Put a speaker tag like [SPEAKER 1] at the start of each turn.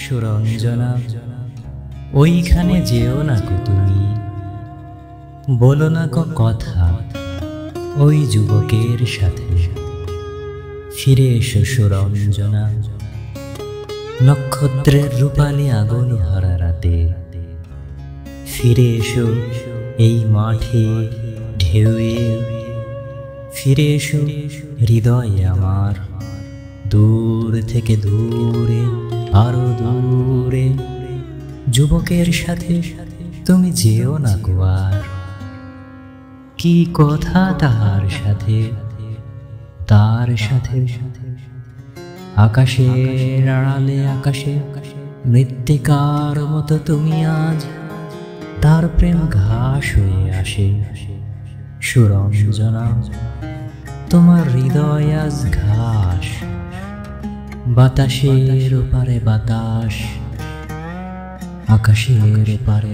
[SPEAKER 1] সুরঞ্জনা, ওইখানে যেও না গো তুমি, বলো না গো কথা ওই যুবকের সাথে। ফিরে এসো সুরঞ্জনা, নক্ষত্রের রূপালী আগুন ভরা রাতে। ফিরে এসো এই মাঠে ঢেউয়ে, ফিরে এসো হৃদয়ে আমার, দূর থেকে দূরে আরো দূরে। যুবকের সাথে তুমি যেও না গো আর, কি কথা তাহার সাথে, তার সাথে। আকাশের আড়ালে আকাশে মৃত্তিকার মতো তুমি আজ, তার প্রেম ঘাস হয়ে আসে। সুরঞ্জনা, তোমার হৃদয় আজ ঘাস, বাতাসের ওপারে বাতাস, আকাশের ওপারে